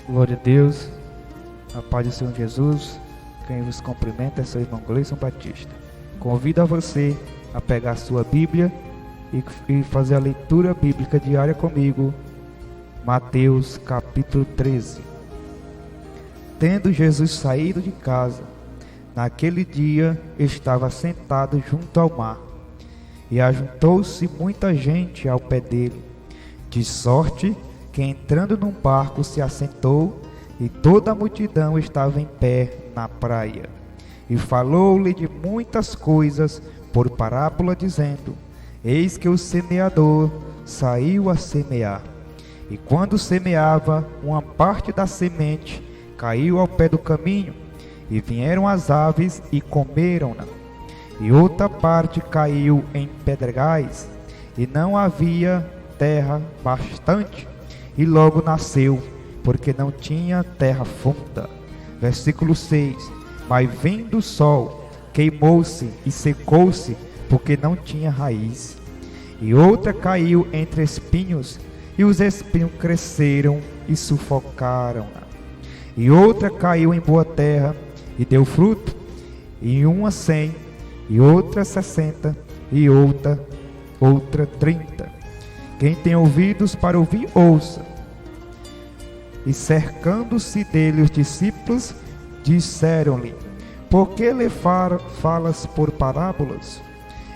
Glória a Deus, a paz do Senhor Jesus. Quem vos cumprimenta é seu irmão Gleison Batista. Convido a você a pegar a sua Bíblia e fazer a leitura bíblica diária comigo. Mateus capítulo 13. Tendo Jesus saído de casa, naquele dia estava sentado junto ao mar, e ajuntou-se muita gente ao pé dele, de sorte que entrando num barco se assentou, e toda a multidão estava em pé na praia. E falou-lhe de muitas coisas por parábola, dizendo: Eis que o semeador saiu a semear. E quando semeava, uma parte da semente caiu ao pé do caminho, e vieram as aves e comeram-na. E outra parte caiu em pedregais, e não havia terra bastante, e logo nasceu, porque não tinha terra funda. Versículo 6. Mas vindo o sol, queimou-se e secou-se, porque não tinha raiz. E outra caiu entre espinhos, e os espinhos cresceram e sufocaram-na. E outra caiu em boa terra, e deu fruto, e uma 100, e outra 60, e outra 30. Quem tem ouvidos para ouvir, ouça. E cercando-se dele os discípulos, disseram-lhe: Por que lhe falas por parábolas?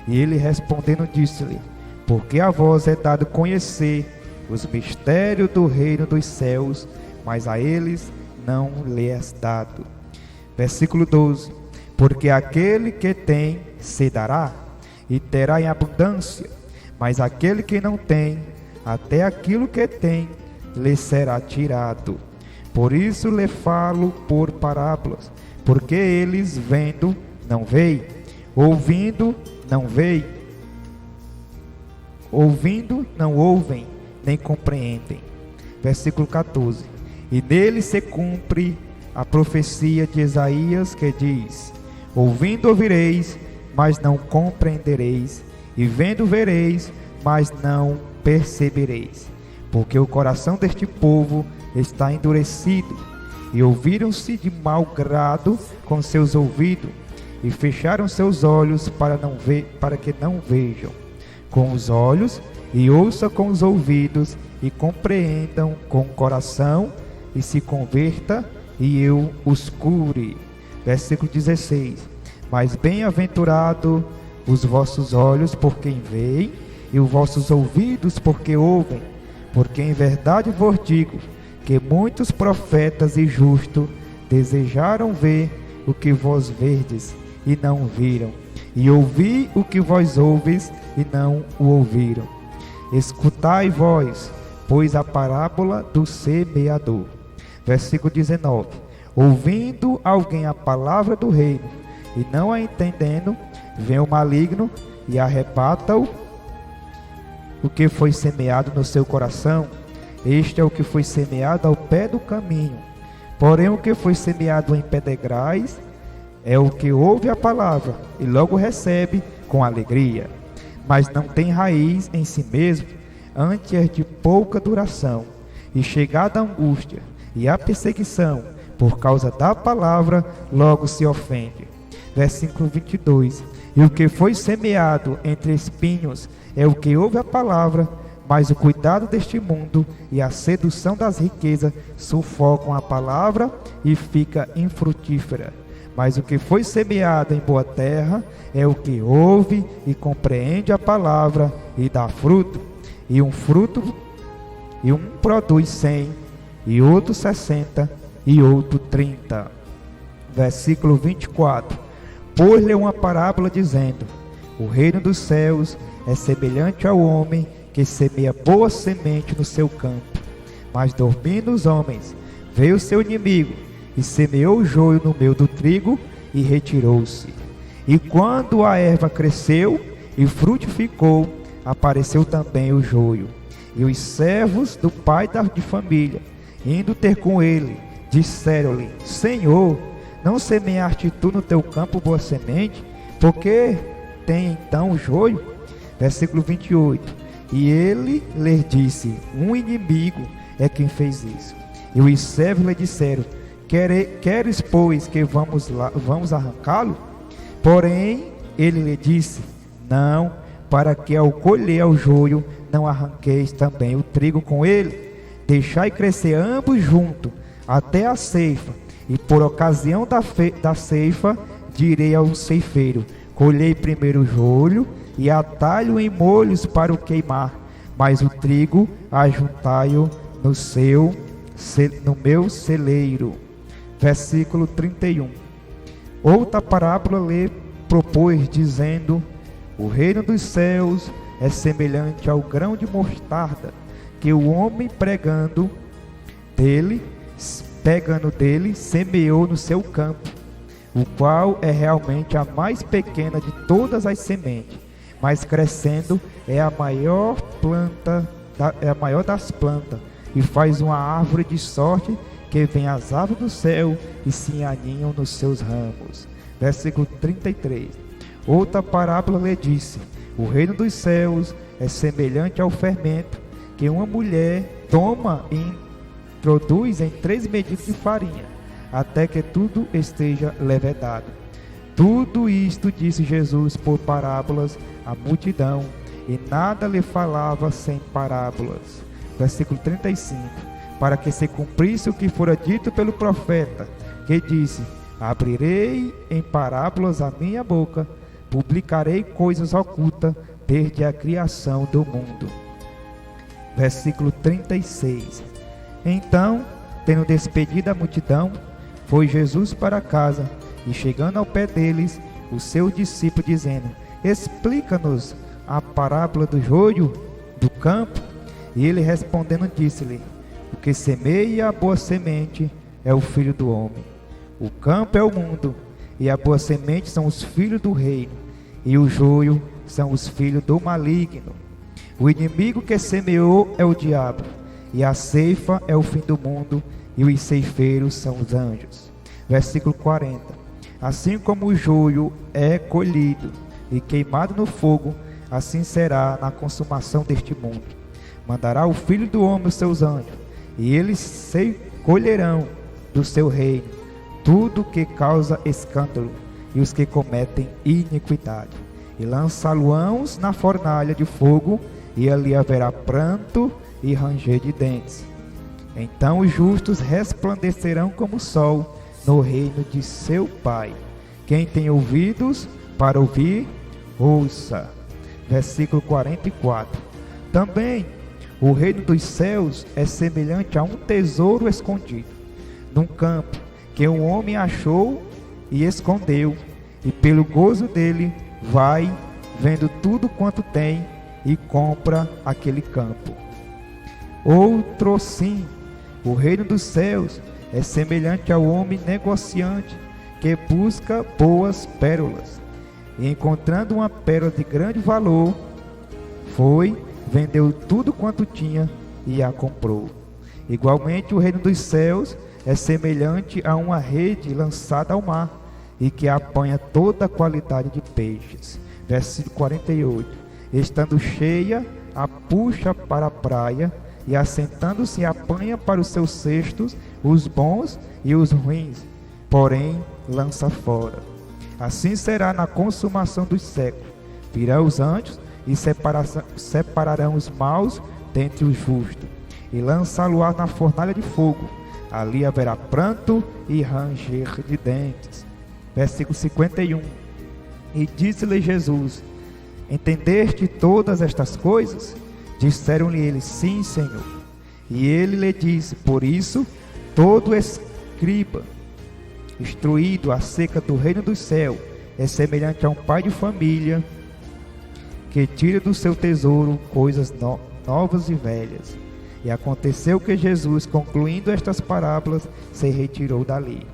E ele respondendo disse-lhe: Porque a vós é dado conhecer os mistérios do reino dos céus, mas a eles não lhe é dado. Versículo 12. Porque aquele que tem se dará, e terá em abundância, mas aquele que não tem, até aquilo que tem lhe será tirado. Por isso lhe falo por parábolas, porque eles vendo não veem, ouvindo não veem, ouvindo não ouvem, nem compreendem. Versículo 14. E nele se cumpre a profecia de Isaías, que diz: Ouvindo ouvireis, mas não compreendereis, e vendo vereis, mas não percebereis. Porque o coração deste povo está endurecido, e ouviram-se de mau grado com seus ouvidos, e fecharam seus olhos para que não vejam com os olhos, e ouçam com os ouvidos, e compreendam com o coração, e se converta, e eu os cure. Versículo 16. Mas bem-aventurado os vossos olhos por quem veem, e os vossos ouvidos porque ouvem. Porque em verdade vos digo que muitos profetas e justos desejaram ver o que vós verdes e não viram, e ouvir o que vós ouves e não o ouviram. Escutai vós, pois, a parábola do semeador. Versículo 19. Ouvindo alguém a palavra do reino e não a entendendo, vem o maligno e arrebata-o o que foi semeado no seu coração. Este é o que foi semeado ao pé do caminho. Porém, o que foi semeado em pedregais é o que ouve a palavra e logo recebe com alegria, mas não tem raiz em si mesmo, antes é de pouca duração. E chegada a angústia e a perseguição por causa da palavra, logo se ofende. Versículo 22. E o que foi semeado entre espinhos é o que ouve a palavra, mas o cuidado deste mundo e a sedução das riquezas sufocam a palavra e fica infrutífera. Mas o que foi semeado em boa terra é o que ouve e compreende a palavra e dá fruto. E um produz 100, e outro 60, e outro 30. Versículo 24. Pôs-lhe uma parábola dizendo: O reino dos céus é semelhante ao homem que semeia boa semente no seu campo. Mas dormindo os homens, veio seu inimigo e semeou o joio no meio do trigo e retirou-se. E quando a erva cresceu e frutificou, apareceu também o joio. E os servos do pai de família, indo ter com ele, disseram-lhe: Senhor, não semeaste tu no teu campo boa semente? Por que tem então o joio? Versículo 28. E ele lhes disse: Um inimigo é quem fez isso. E os servos lhe disseram: Queres, pois, que vamos arrancá-lo? Porém, ele lhe disse: Não, para que ao colher o joio, não arranqueis também o trigo com ele. Deixai crescer ambos juntos, até a ceifa. E por ocasião da ceifa, direi ao ceifeiro: Colhei primeiro o joio, e atai-o em molhos para o queimar, mas o trigo ajuntai-o no meu celeiro. Versículo 31. Outra parábola lhe propôs, dizendo: O reino dos céus é semelhante ao grão de mostarda, que o homem pegando dele, semeou no seu campo, o qual é realmente a mais pequena de todas as sementes, mas crescendo é a maior das plantas, e faz uma árvore de sorte que vem as aves do céu e se aninham nos seus ramos. Versículo 33. Outra parábola lhe disse: O reino dos céus é semelhante ao fermento que uma mulher toma e introduz em 3 medidas de farinha, até que tudo esteja levedado. Tudo isto disse Jesus por parábolas à multidão, e nada lhe falava sem parábolas. Versículo 35. Para que se cumprisse o que fora dito pelo profeta, que disse: Abrirei em parábolas a minha boca, publicarei coisas ocultas desde a criação do mundo. Versículo 36. Então, tendo despedido a multidão, foi Jesus para casa, e chegando ao pé deles, o seu discípulo dizendo: Explica-nos a parábola do joio do campo. E ele respondendo disse-lhe: O que semeia a boa semente é o filho do homem. O campo é o mundo, e a boa semente são os filhos do reino, e o joio são os filhos do maligno. O inimigo que semeou é o diabo, e a ceifa é o fim do mundo, e os ceifeiros são os anjos. Versículo 40. Assim como o joio é colhido e queimado no fogo, assim será na consumação deste mundo. Mandará o Filho do Homem os seus anjos, e eles se colherão do seu reino tudo que causa escândalo e os que cometem iniquidade, e lançá-lo-ão na fornalha de fogo, e ali haverá pranto e ranger de dentes. Então os justos resplandecerão como o sol no reino de seu Pai. Quem tem ouvidos para ouvir, ouça. Versículo 44. Também o reino dos céus é semelhante a um tesouro escondido num campo, que um homem achou e escondeu, e pelo gozo dele vai, vendo tudo quanto tem, e compra aquele campo. Outro sim, o reino dos céus é semelhante ao homem negociante, que busca boas pérolas, e encontrando uma pérola de grande valor, foi, vendeu tudo quanto tinha e a comprou. Igualmente o reino dos céus é semelhante a uma rede lançada ao mar, e que apanha toda a qualidade de peixes. Versículo 48. Estando cheia, a puxa para a praia, e assentando-se apanha para os seus cestos os bons e os ruins, porém lança fora. Assim será na consumação dos séculos. Virão os anjos e separarão os maus dentre os justos, e lançá-lo-á na fornalha de fogo. Ali haverá pranto e ranger de dentes. Versículo 51. E disse-lhe Jesus: Entendeste todas estas coisas? Disseram-lhe eles: Sim, Senhor. E ele lhe disse: Por isso, todo escriba instruído acerca do reino do céu é semelhante a um pai de família que tira do seu tesouro coisas novas e velhas. E aconteceu que Jesus, concluindo estas parábolas, se retirou dali.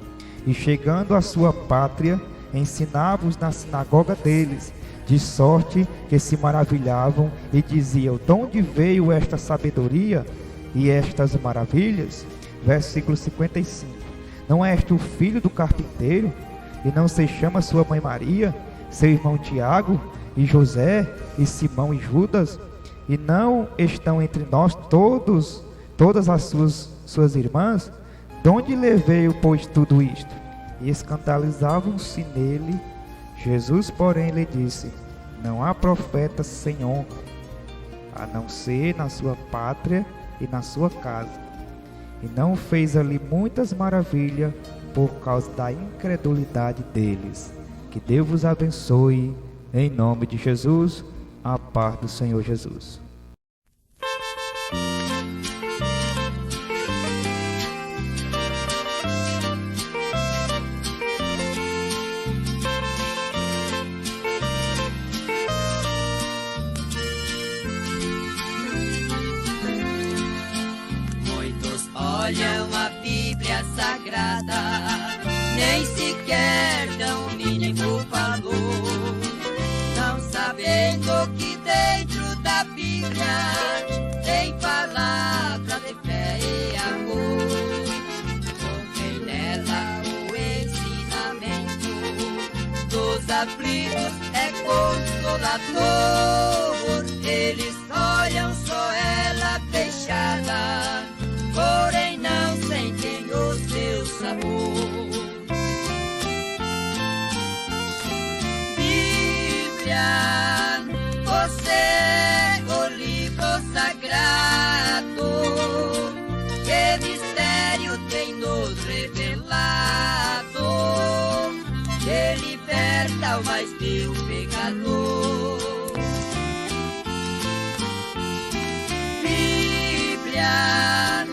E chegando à sua pátria, ensinava-os na sinagoga deles, de sorte que se maravilhavam e diziam: De onde veio esta sabedoria e estas maravilhas? Versículo 55. Não és tu filho do carpinteiro? E não se chama sua mãe Maria, seu irmão Tiago, e José, e Simão e Judas? E não estão entre nós todas as suas suas irmãs: de onde lhe veio, pois, tudo isto? E escandalizavam-se nele. Jesus, porém, lhe disse: não há profeta sem honra, a não ser na sua pátria e na sua casa. E não fez ali muitas maravilhas por causa da incredulidade deles. Que Deus vos abençoe, em nome de Jesus, a paz do Senhor Jesus. Olham a Bíblia Sagrada, nem sequer dão o mínimo valor, não sabendo que dentro da Bíblia tem palavra de fé e amor. Contém nela o ensinamento dos aflitos, é consolador. Eles olham só ela fechada, porém não sentem o seu sabor. Bíblia, você é o livro sagrado, que mistério tem nos revelado, que liberta o mais vil pecador. Bíblia,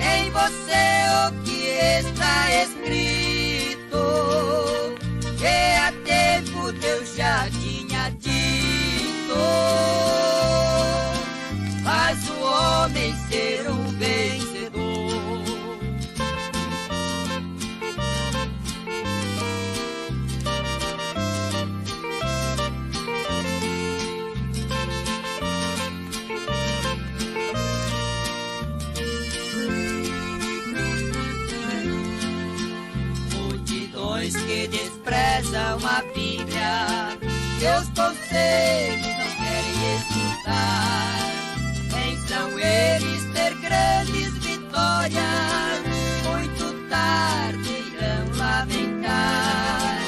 em você o que está escrito, que há tempo Deus já tinha dito, faz o homem ser um vencedor. Que desprezam a Bíblia, seus conselhos não querem escutar. Pensam eles ter grandes vitórias, muito tarde irão lamentar.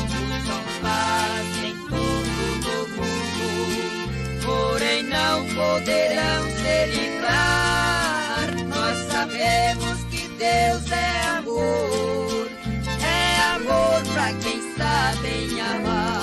Usam paz em todo o mundo, porém não poderão se livrar. Nós sabemos que Deus é amor, amor pra quem sabe amar.